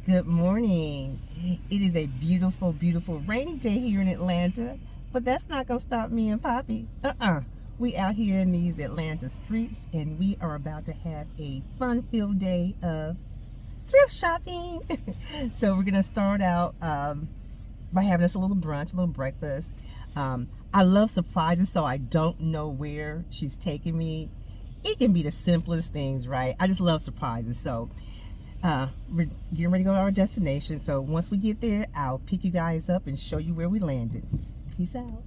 Good morning. It is a beautiful, beautiful rainy day here in Atlanta, but that's not going to stop me and Poppy. We out here in these Atlanta streets, and we are about to have a fun-filled day of thrift shopping. So we're going to start out by having us a little brunch, a little breakfast. I love surprises, so I don't know where she's taking me. It can be the simplest things, right? I just love surprises. So we're getting ready to go to our destination. So once we get there, I'll pick you guys up and show you where we landed. Peace out.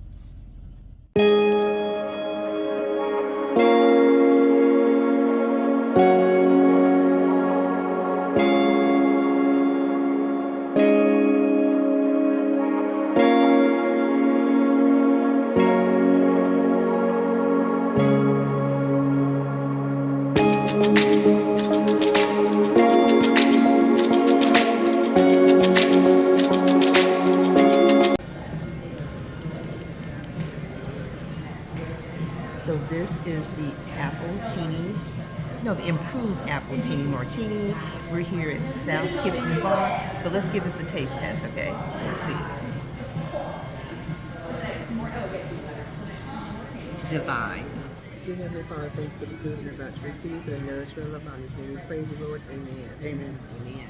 So this is the the improved apple teeny martini. We're here at South Kitchen and Bar. So let's give this a taste test, okay? Let's see. Divine. Dear Heavenly Father, thank you for the food you're about to receive, for the nourishment of our bodies. May we praise you, Lord. Amen. Amen.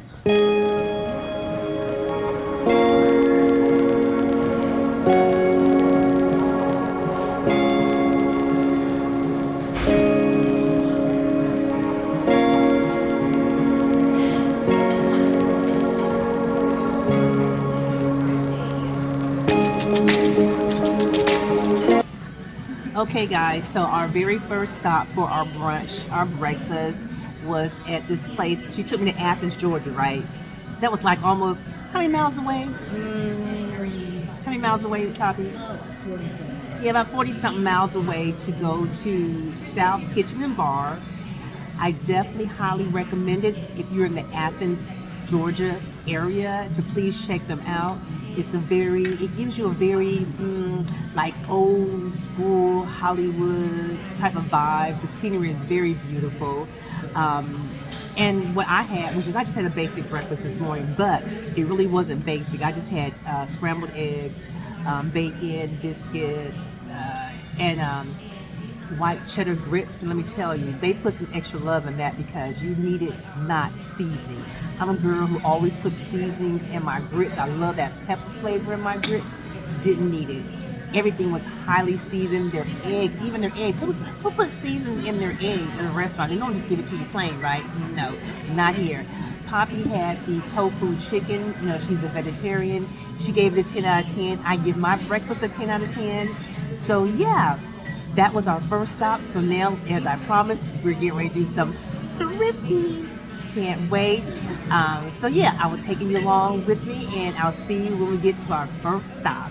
Okay guys, so our very first stop for our brunch, our breakfast, was at this place. She took me to Athens, Georgia, right? That was like almost, how many miles away? How many miles away, Poppy? Yeah, about 40-something miles away to go to South Kitchen and Bar. I definitely highly recommend it if you're in the Athens, Georgia area, to please check them out. It gives you a very like old school Hollywood type of vibe. The scenery is very beautiful. And what I had, I just had a basic breakfast this morning, but it really wasn't basic. I just had scrambled eggs, bacon, biscuit, and white cheddar grits. And let me tell you, they put some extra love in that because you need it not seasoning. I'm a girl who always puts seasonings in my grits. I love that pepper flavor in my grits. Didn't need it. Everything was highly seasoned. Their eggs, even their eggs. Who puts seasoning in their eggs in a restaurant? They don't just give it to you plain, right? No, not here. Poppy had the tofu chicken. You know, she's a vegetarian. She gave it a 10 out of 10. I give my breakfast a 10 out of 10. So yeah, that was our first stop. So now, as I promised, we're getting ready to do some thrifting. Can't wait. So yeah, I will take you along with me, and I'll see you when we get to our first stop.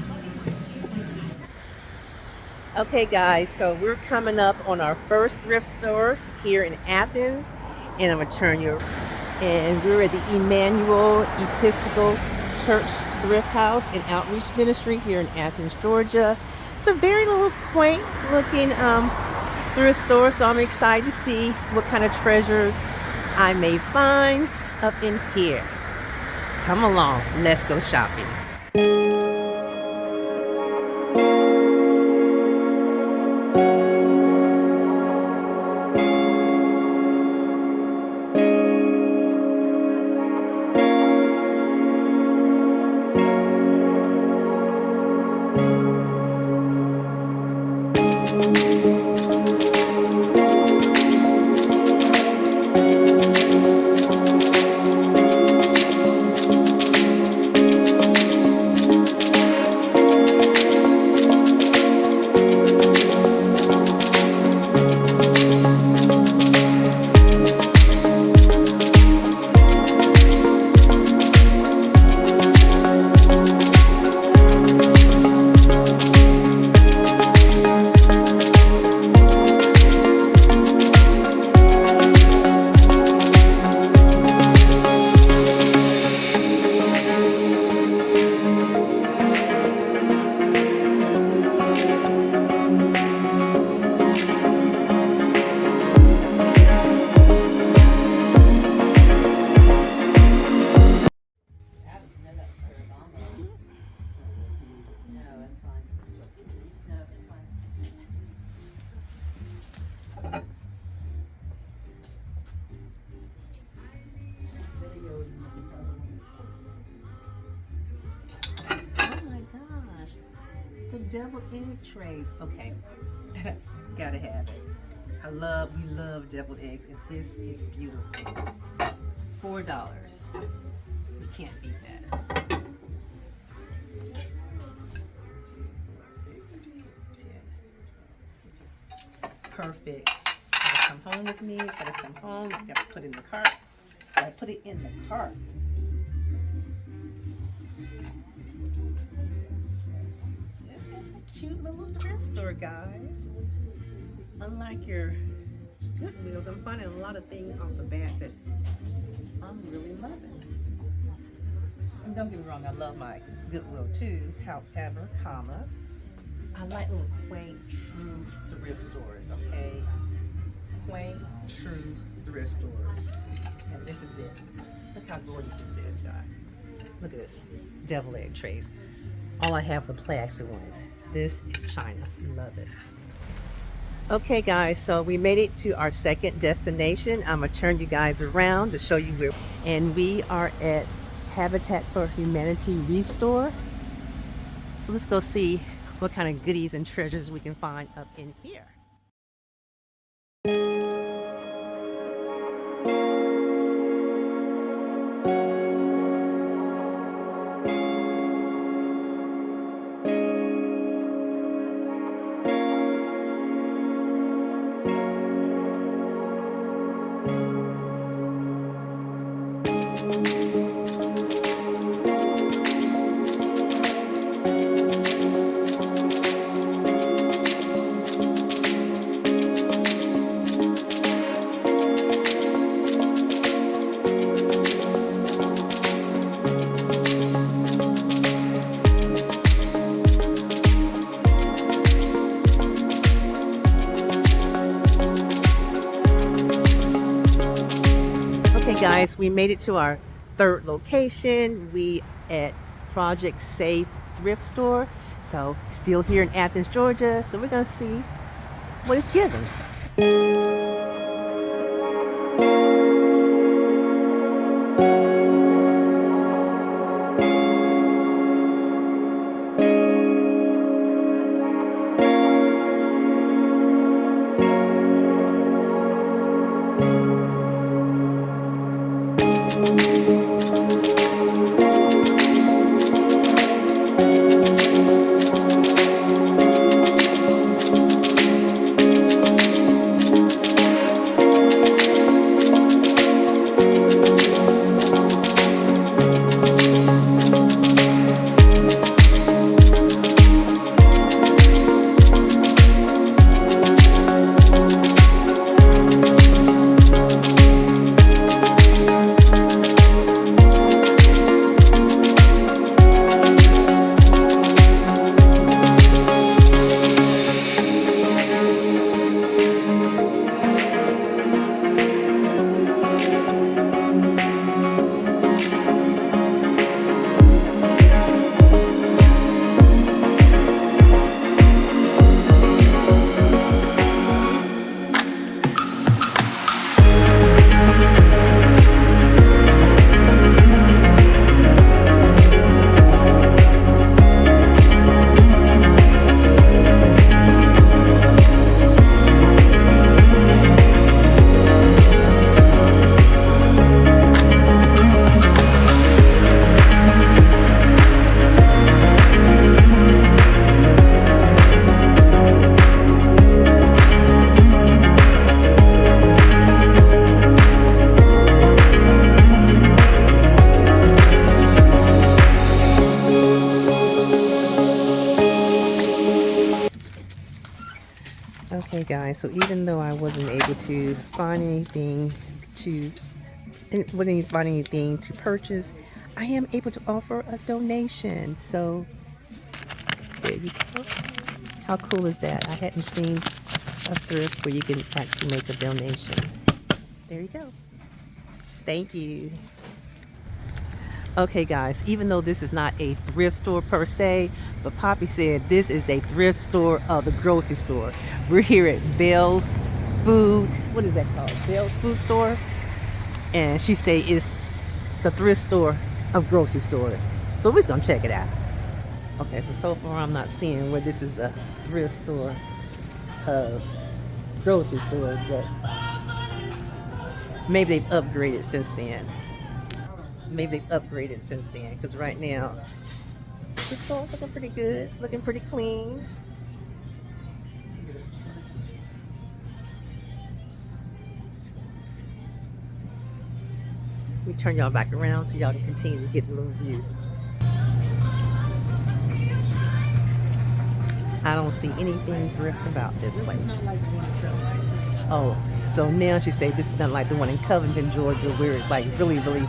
Okay guys, so we're coming up on our first thrift store here in Athens, and I'm gonna turn you. And we're at the Emmanuel Episcopal Church Thrift House and Outreach Ministry here in Athens, Georgia. It's a very little quaint looking thrift store, so I'm excited to see what kind of treasures I may find up in here. Come along, let's go shopping. deviled egg trays. Okay, gotta have it. We love deviled eggs, and this is beautiful. $4. You can't beat that. 6, 10. Perfect. It's gotta come home with me. It's gotta come home. You gotta put it in the cart. Gotta put it in the cart. This is a cute little thrift store, guys. Unlike your Goodwills, I'm finding a lot of things off the bat that I'm really loving. And don't get me wrong, I love my Goodwill too. However, I like little quaint, true thrift stores, okay? Quaint, true thrift stores. And this is it. Look how gorgeous this is, guys. Look at this. Devil egg trays. All I have are the plastic ones. This is China. Love it. Okay guys, so we made it to our second destination. I'm gonna turn you guys around to show you where. And we are at Habitat for Humanity Restore. So let's go see what kind of goodies and treasures we can find up in here. Guys, we made it to our third location. We at Project Safe Thrift Store. So still here in Athens, Georgia. So we're gonna see what it's giving. Okay guys, so even though I wasn't able to find anything to purchase, I am able to offer a donation. So there you go. How cool is that? I hadn't seen a thrift where you can actually make a donation. There you go. Thank you. Okay guys, even though this is not a thrift store per se, but Poppy said this is a thrift store of the grocery store. We're here at Bell's Food, what is that called? Bell's Food Store. And she said it's the thrift store of grocery store. So we're just gonna check it out. Okay, so far I'm not seeing where this is a thrift store, grocery store, but maybe they've upgraded since then. Maybe they've upgraded since then, because right now this store's looking pretty good. It's looking pretty clean. Let me turn y'all back around so y'all can continue to get a little view. I don't see anything thrift about this place. Not like the one itself. Oh, so now she said this is not like the one in Covington, Georgia, where it's like really, really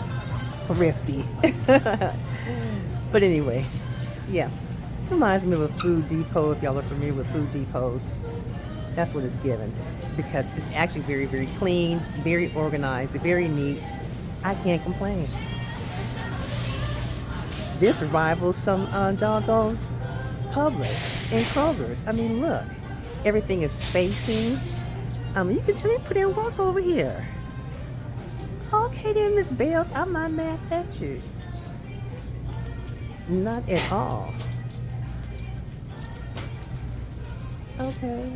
thrifty. But anyway, yeah. Reminds me of a food depot, if y'all are familiar with food depots. That's what it's given. Because it's actually very, very clean, very organized, very neat. I can't complain. This rivals some doggone Publix and Kroger's. I mean, look. Everything is spacing. You can tell me put in work over here. Okay then, Miss Bales, I'm not mad at you. Not at all. Okay.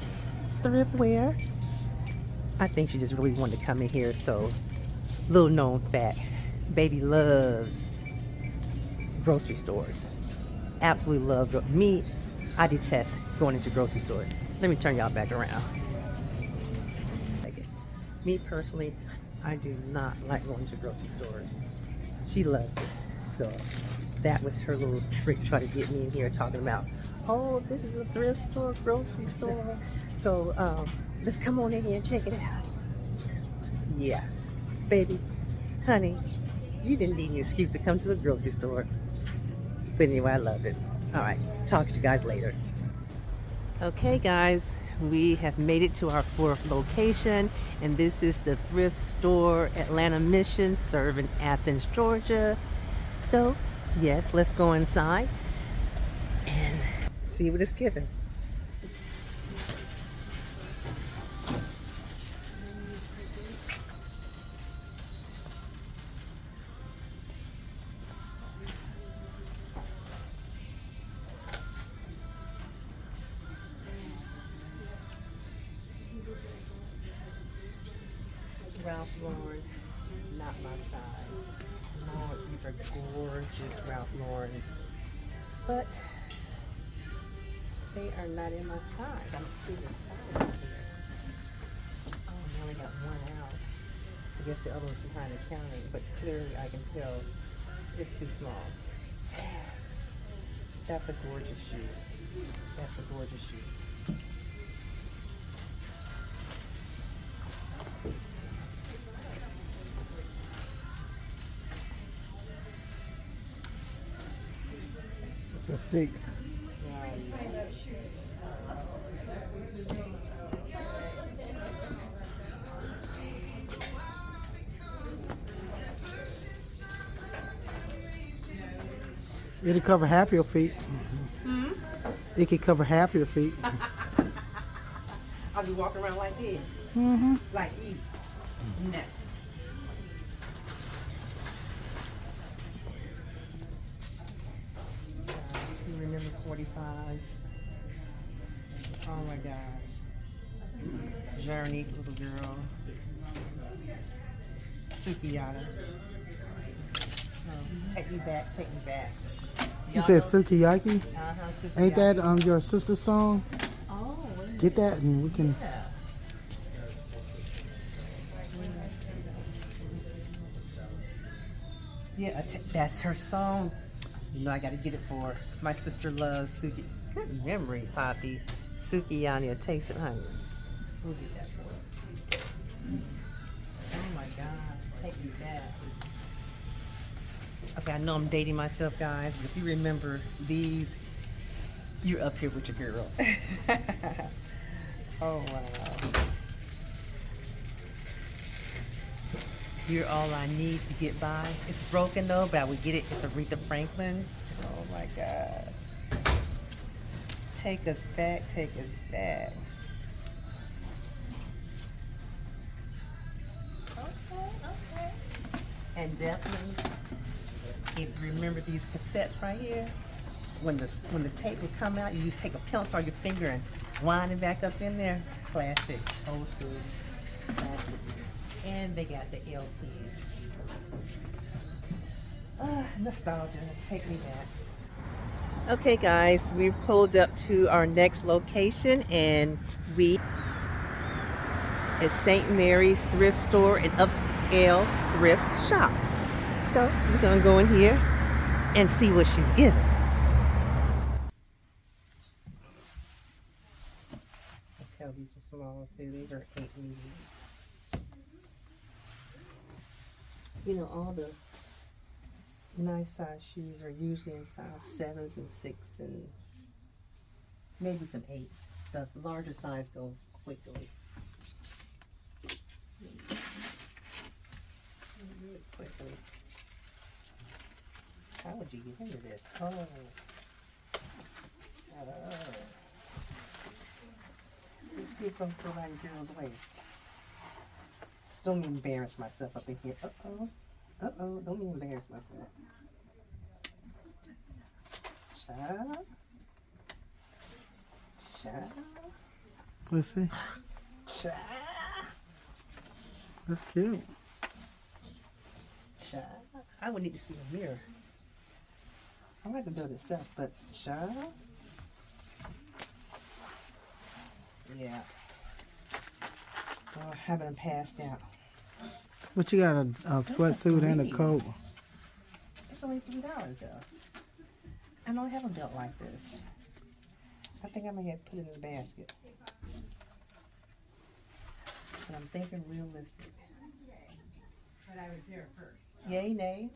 Thrift wear. I think she just really wanted to come in here, so little known fact. Baby loves grocery stores. Absolutely love me. I detest going into grocery stores. Let me turn y'all back around. Me personally, I do not like going to grocery stores. She loves it. So that was her little trick, try to get me in here talking about, oh, this is a thrift store, grocery store. So let's come on in here and check it out. Yeah, baby, honey, you didn't need an excuse to come to the grocery store. But anyway, I love it. All right, talk to you guys later. Okay, guys, we have made it to our fourth location, and this is the thrift store Athens Mission, serving Athens, Georgia. So, yes, let's go inside and see what it's given. Ralph Lauren, not my size. Lord, these are gorgeous Ralph Laurens, but they are not in my size. I don't see the size on here. Oh, I only got one out. I guess the other one's behind the counter, but clearly I can tell it's too small. That's a gorgeous shoe. That's a gorgeous shoe. It's a 6. It'll cover half your feet. It could cover half your feet. I'll be walking around like this. Like you. No. You remember 45s? Oh my gosh. Journey, little girl. Sukiyata. Oh, take me back, take me back. You said Sukiyaki? Sukiyaki. Ain't that your sister's song? Oh, Get that and we can. Yeah, that's her song. You know, I gotta get it for her. My sister loves Suki. Good memory, Poppy. Sukiyaki, a taste it, honey. We'll get that for her. Oh my gosh, take me back. Okay, I know I'm dating myself, guys, but if you remember these, you're up here with your girl. Oh, wow. You're all I need to get by. It's broken though, but I would get it. It's Aretha Franklin. Oh my gosh. Take us back, take us back. Okay. And definitely, if you remember these cassettes right here, when the tape would come out, you just take a pencil or your finger and wind it back up in there. Classic, old school, classic. And they got the LPs. Nostalgia, take me back. Okay guys, we pulled up to our next location and we at St. Mary's thrift store, an upscale thrift shop. So we're gonna go in here and see what she's giving. I tell these are small too. These are 8 medium. You know, all the nice size shoes are usually in size 7s and 6 and maybe some 8s. The larger size go quickly. Really quickly. How would you get into this? Oh. Let's see if I'm going to go around girl's waist. Don't embarrass myself up in here. Uh-oh. Uh-oh. Don't even embarrass myself. Child. Child. Let's see. Child. That's cute. Child. I would need to see a mirror. I like to build it self, but child. Yeah. Oh, I haven't passed out. But you got a sweatsuit and a coat. It's only $3 though. I don't have a belt like this. I think I may have put it in the basket. But I'm thinking realistic. But I was there first. Yay, nay.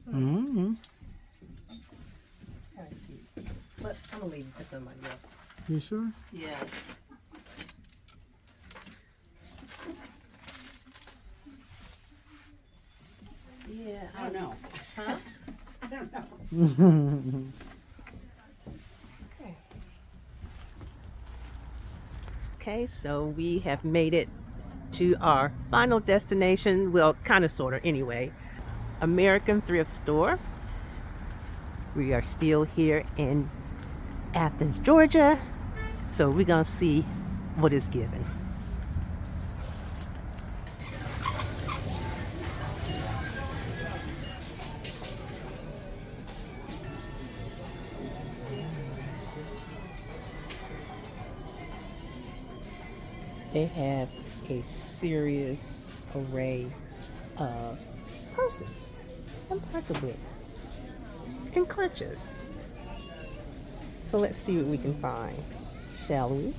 Mm-hmm. It's kind of cute. But I'm going to leave it for somebody else. You sure? Yeah. Yeah. I don't know. Huh? I don't know. Okay. Okay, so we have made it to our final destination. Well, kind of, sort of, anyway. American Thrift Store. We are still here in Athens, Georgia. So we're gonna see what is given. They have a serious array of purses and pocketbooks and clutches. So let's see what we can find, shall we?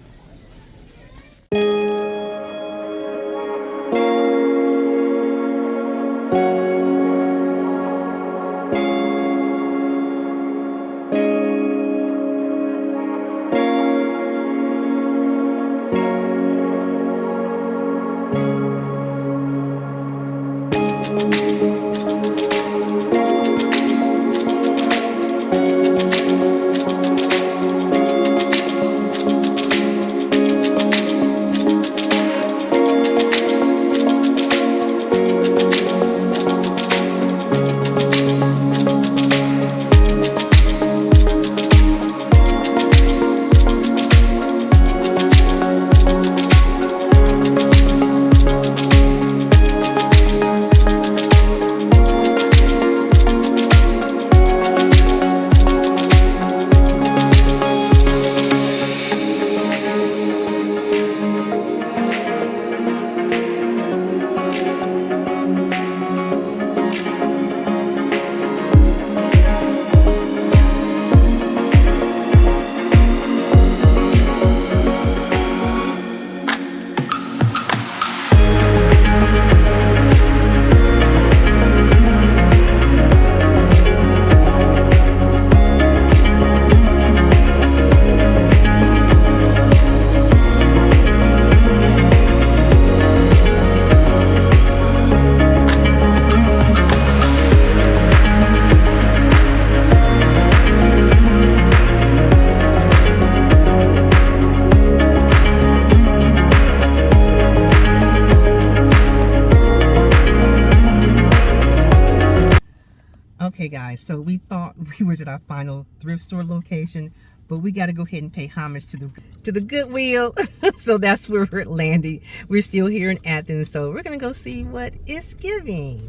Okay, guys, so we thought we was at our final thrift store location, but we got to go ahead and pay homage to the Goodwill. So that's where we're landing. We're still here in Athens, so we're gonna go see what it's giving.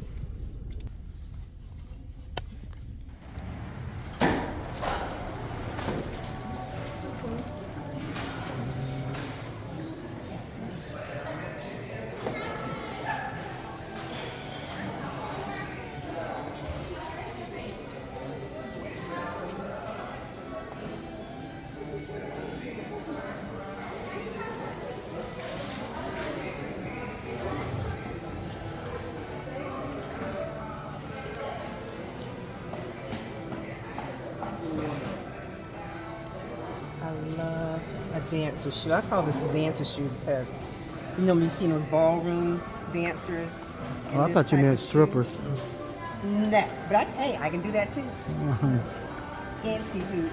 I love a dancer shoe. I call this a dancer shoe because you know when you see those ballroom dancers. Oh, I thought you meant strippers. Nah, but I can do that too. Anti-hoop.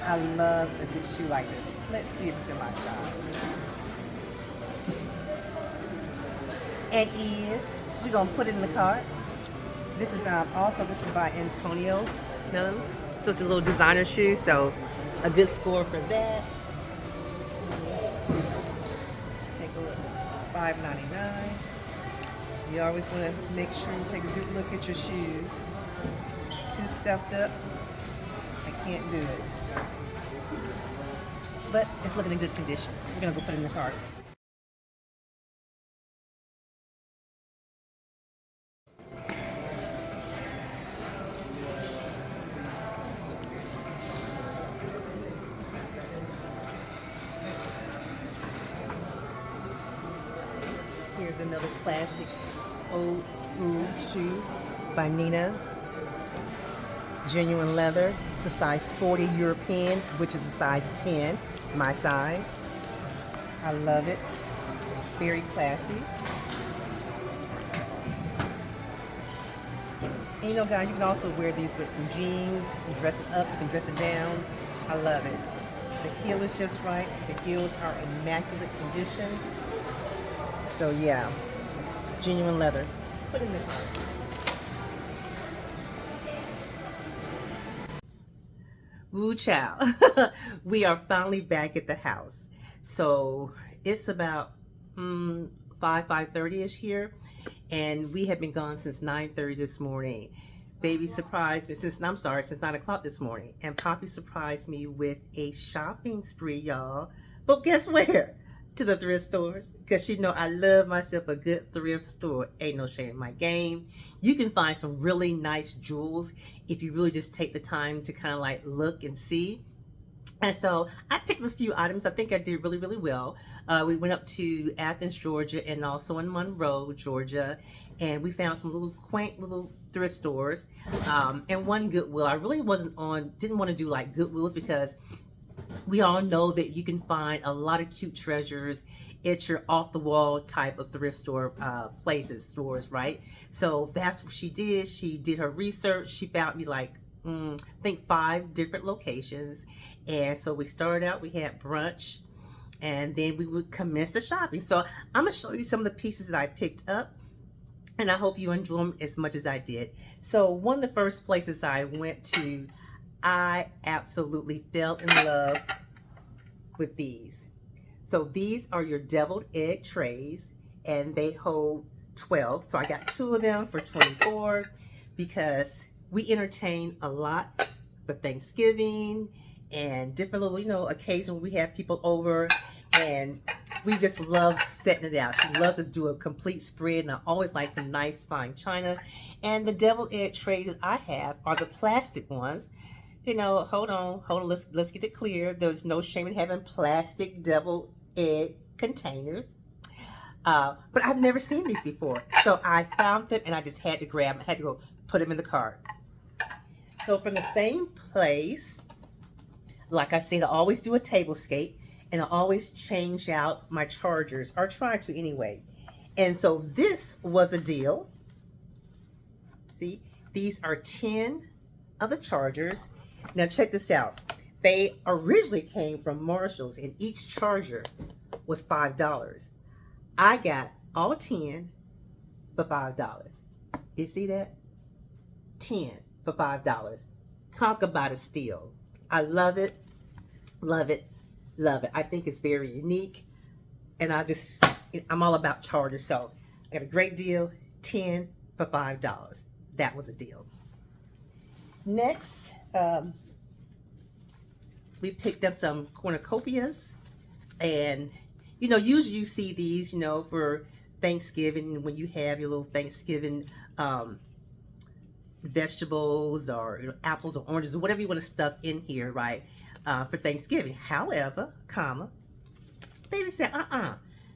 I love a good shoe like this. Let's see if it's in my size. And we're gonna put it in the cart. This is this is by Antonio. No, so it's a little designer shoe. So a good score for that. Let's take a look. $5.99. You always want to make sure you take a good look at your shoes. It's too stuffed up. I can't do it. But it's looking in good condition. We're gonna go put it in the cart. Here's another classic old school shoe by Nina. Genuine leather. It's a size 40 European, which is a size 10, my size. I love it. Very classy. And you know, guys, you can also wear these with some jeans. You can dress it up, you can dress it down. I love it. The heel is just right. The heels are immaculate condition. So yeah, genuine leather. Put in the cart. Woo chow. We are finally back at the house. So it's about 5:30ish here, and we have been gone since 9:30 this morning. Baby surprised me since 9 o'clock this morning, and Poppy surprised me with a shopping spree, y'all. But guess where? To the thrift stores, because you know I love myself a good thrift store. Ain't no shame in my game. You can find some really nice jewels if you really just take the time to kind of like look and see. And so I picked a few items. I think I did really, really well. We went up to Athens, Georgia, and also in Monroe, Georgia, and we found some little quaint little thrift stores and one Goodwill. I really didn't want to do like Goodwills because we all know that you can find a lot of cute treasures at your off-the-wall type of thrift store stores, right? So that's what she did. She did her research. She found me like, I think 5 different locations. And so we started out, we had brunch, and then we would commence the shopping. So I'm going to show you some of the pieces that I picked up, and I hope you enjoy them as much as I did. So one of the first places I went to, I absolutely fell in love with these. So these are your deviled egg trays, and they hold 12. So I got 2 of them for $24 because we entertain a lot for Thanksgiving and different little, you know, occasions we have people over, and we just love setting it out. She loves to do a complete spread, and I always like some nice fine china. And the deviled egg trays that I have are the plastic ones. You know, hold on, let's get it clear. There's no shame in having plastic deviled egg containers. But I've never seen these before. So I found them and I just had to grab them. I had to go put them in the cart. So from the same place, like I said, I always do a tablescape, and I always change out my chargers, or try to anyway. And so this was a deal. See, these are 10 of the chargers. Now check this out. They originally came from Marshall's, and each charger was $5. I got all 10 for $5. You see that? 10 for $5. Talk about a steal. I love it, love it, love it. I think it's very unique, and I'm all about charters, so I got a great deal, 10 for $5. That was a deal. Next, we picked up some cornucopias, and usually you see these, for Thanksgiving when you have your little Thanksgiving vegetables or apples or oranges or whatever you want to stuff in here, right? For Thanksgiving. However, baby said,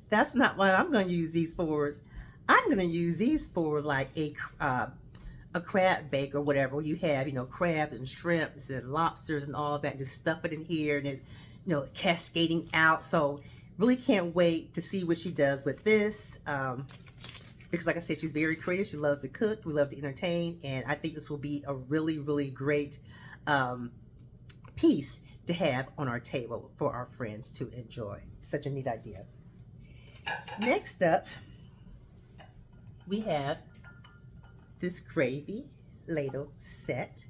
that's not what I'm going to use these for. I'm going to use these for like a crab bake or whatever. You have, crabs and shrimps and lobsters and all that. Just stuff it in here and it, cascading out. So really can't wait to see what she does with this. Because like I said, she's very creative. She loves to cook. We love to entertain. And I think this will be a really, really great piece to have on our table for our friends to enjoy. Such a neat idea. Next up, we have this gravy ladle set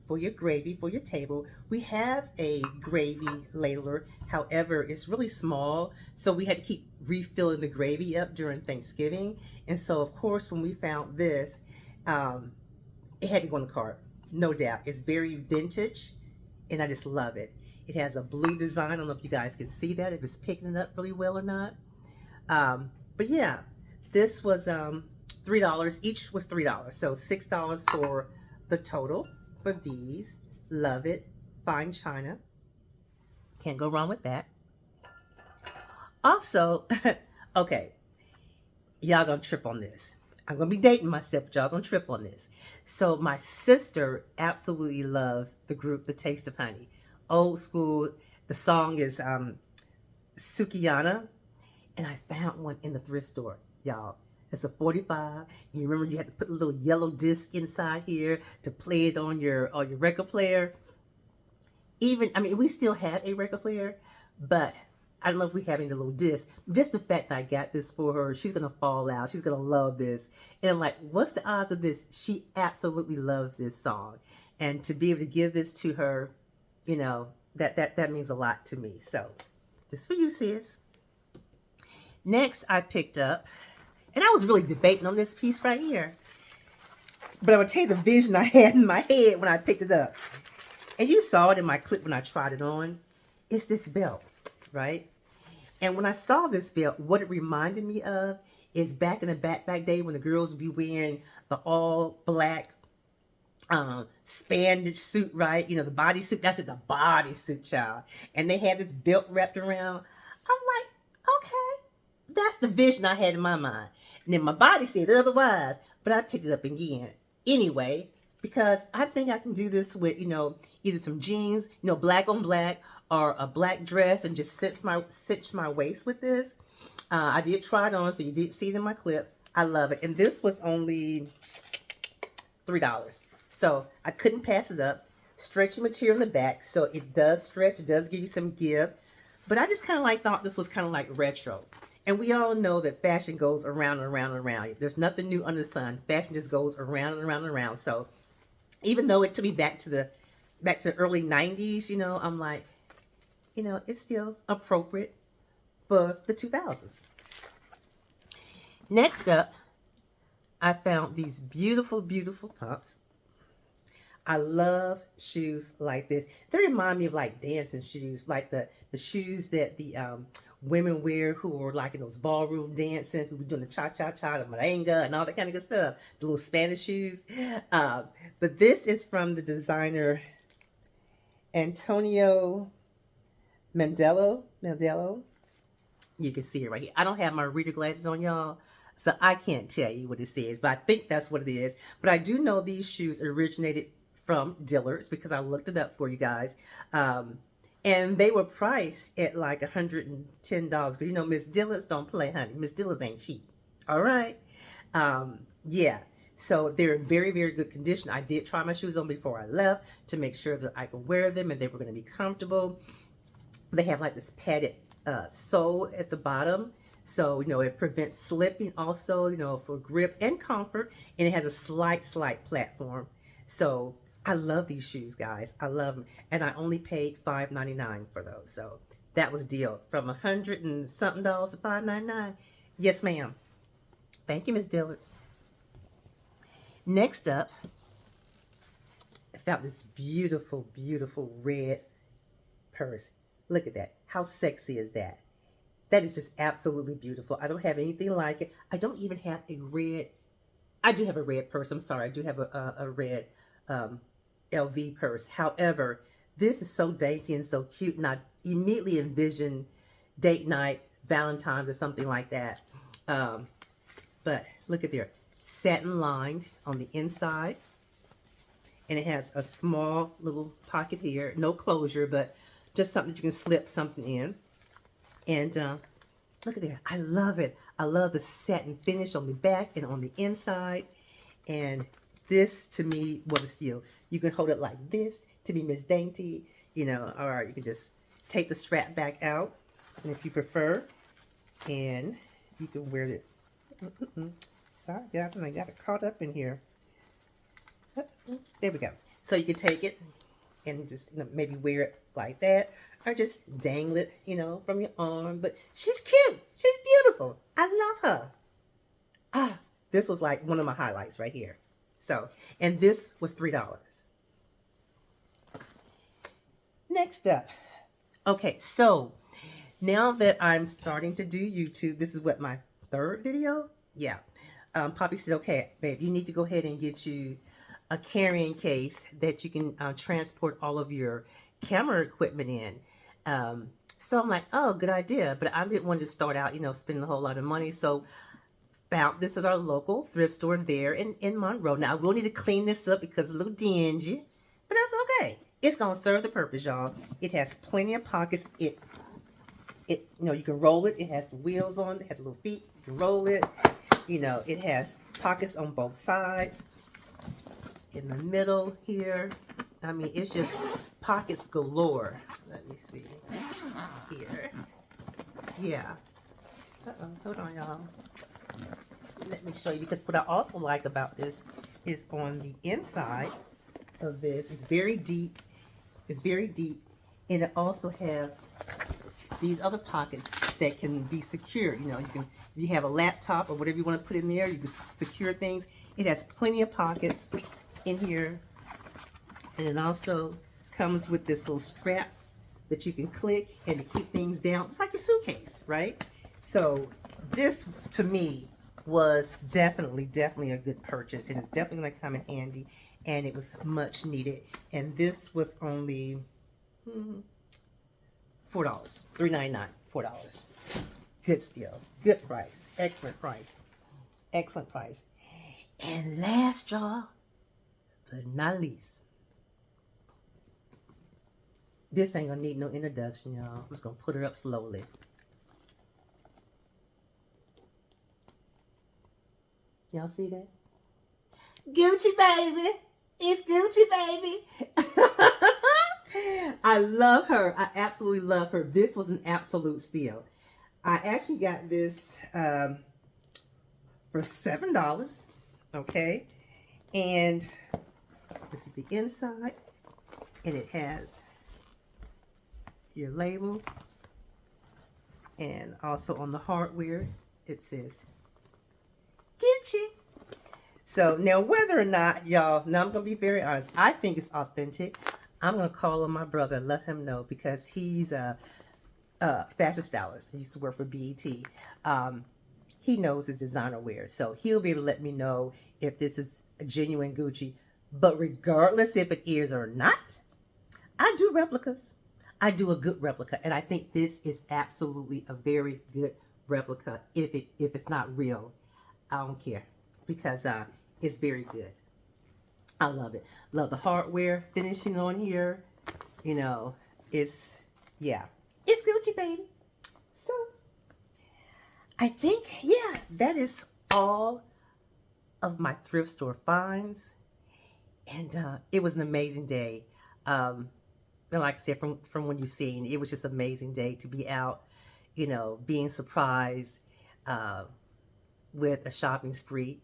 for your gravy for your table. We have a gravy ladler, however, it's really small, so we had to keep refilling the gravy up during Thanksgiving. And so, of course, when we found this, it had to go in the cart, no doubt. It's very vintage, and I just love it. It has a blue design. I don't know if you guys can see that, if it's picking it up really well or not. But yeah, this was $3. Each was $3, so $6 for the total for these. Love it. Fine china. Can't go wrong with that. Also, okay, y'all gonna trip on this. I'm gonna be dating myself, but y'all gonna trip on this. So my sister absolutely loves the group The Taste of Honey. Old school. The song is Sukiyana, and I found one in the thrift store, y'all. It's a 45. You remember you had to put a little yellow disc inside here to play it on your record player. We still have a record player, but I don't know if we have any little disc. Just the fact that I got this for her, she's gonna fall out. She's gonna love this. And I'm like, what's the odds of this? She absolutely loves this song, and to be able to give this to her, that means a lot to me. So, just for you, sis. Next, I picked up, and I was really debating on this piece right here. But I'm going to tell you the vision I had in my head when I picked it up. And you saw it in my clip when I tried it on. It's this belt, right? And when I saw this belt, what it reminded me of is back in the backpack day when the girls would be wearing the all black spandex suit, right? The bodysuit. That's it, the bodysuit, child. And they had this belt wrapped around. I'm like, okay, that's the vision I had in my mind. And then my body said otherwise, but I picked it up again anyway, because I think I can do this with, either some jeans, black on black, or a black dress, and just cinch my waist with this. I did try it on, so you did see it in my clip. I love it. And this was only $3. So I couldn't pass it up. Stretchy material in the back, so it does stretch. It does give you some give. But I just kind of thought this was kind of like retro. And we all know that fashion goes around and around and around. There's nothing new under the sun. Fashion just goes around and around and around. So even though it took me back to the early 90s, I'm like, it's still appropriate for the 2000s. Next up, I found these beautiful, beautiful pumps. I love shoes like this. They remind me of like dancing shoes, like the shoes that the women wear who are like in those ballroom dancing, who were doing the cha-cha-cha, the merengue, and all that kind of good stuff. The little Spanish shoes. But this is from the designer Antonio Mandello. You can see it right here. I don't have my reader glasses on, y'all, so I can't tell you what it says, but I think that's what it is. But I do know these shoes originated from Dillard's because I looked it up for you guys. And they were priced at like $110. But Miss Dillard's don't play, honey. Miss Dillard's ain't cheap. All right. Yeah. So they're in very, very good condition. I did try my shoes on before I left to make sure that I could wear them and they were going to be comfortable. They have like this padded sole at the bottom. So, it prevents slipping also, for grip and comfort. And it has a slight platform. So I love these shoes, guys. I love them. And I only paid $5.99 for those. So that was a deal. From $100 and something to $5.99. Yes, ma'am. Thank you, Miss Dillards. Next up, I found this beautiful, beautiful red purse. Look at that. How sexy is that? That is just absolutely beautiful. I don't have anything like it. I don't even have a red. I do have a red purse. I'm sorry. I do have a red LV purse. However, this is so dainty and so cute, and I immediately envision date night, Valentine's, or something like that. But look at there. Satin lined on the inside. And it has a small little pocket here. No closure, but just something that you can slip something in. And look at there. I love it. I love the satin finish on the back and on the inside. And this, to me, was a steal. You can hold it like this to be Miss Dainty, you know, or you can just take the strap back out, and if you prefer, and you can wear it. Sorry, guys, I got it caught up in here. There we go. So you can take it and just, you know, maybe wear it like that, or just dangle it, you know, from your arm. But she's cute. She's beautiful. I love her. Ah, this was like one of my highlights right here. So, and this was $3. Next up. Okay, so now that I'm starting to do YouTube, this is what, my third video? Yeah. Poppy said, okay, babe, you need to go ahead and get you a carrying case that you can transport all of your camera equipment in. So I'm like, oh, good idea. But I didn't want to start out, you know, spending a whole lot of money. So found this at our local thrift store there in Monroe. Now, I will need to clean this up because it's a little dingy, but that's okay. It's going to serve the purpose, y'all. It has plenty of pockets. It you know, you can roll it. It has the wheels on it. It has little feet. You can roll it. You know, it has pockets on both sides. In the middle here. I mean, it's just pockets galore. Let me see. Here. Yeah. Uh-oh. Hold on, y'all. Let me show you, because what I also like about this is on the inside of this, it's very deep. It's very deep. And it also has these other pockets that can be secured. You know, you can, if you have a laptop or whatever you want to put in there, you can secure things. It has plenty of pockets in here. And it also comes with this little strap that you can click and to keep things down. It's like your suitcase, right? So this, to me, was definitely a good purchase. And it's definitely going to come in handy. And it was much needed. And this was only $4. $3.99. $4. Good steal. Good price. Excellent price. Excellent price. And last, y'all, but not least, this ain't gonna need no introduction, y'all. I'm just gonna put her up slowly. Y'all see that? Gucci, baby. It's Gucci, baby. I love her. I absolutely love her. This was an absolute steal. I actually got this for $7. Okay. And this is the inside. And it has your label. And also on the hardware, it says Gucci. So now whether or not, y'all, now I'm going to be very honest, I think it's authentic. I'm going to call on my brother and let him know, because he's a fashion stylist. He used to work for BET. He knows his designer wear. So he'll be able to let me know if this is a genuine Gucci. But regardless if it is or not, I do replicas. I do a good replica. And I think this is absolutely a very good replica. If it's not real, I don't care, because it's very good. I love it. Love the hardware finishing on here. You know, it's, yeah, it's Gucci, baby. So I think, yeah, that is all of my thrift store finds. And it was an amazing day. And like I said, from when you've seen, it was just an amazing day to be out, you know, being surprised, with a shopping spree.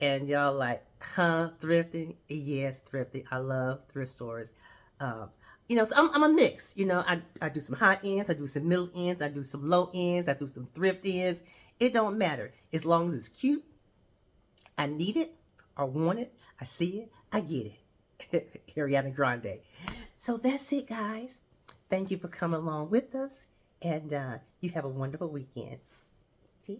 And y'all like, huh, thrifting? Yes, thrifting. I love thrift stores. So I'm a mix. I do some high ends, I do some middle ends, I do some low ends, I do some thrift ends. It don't matter. As long as it's cute, I need it or want it, I see it, I get it. Ariana Grande. So that's it, guys. Thank you for coming along with us, and you have a wonderful weekend. Peace.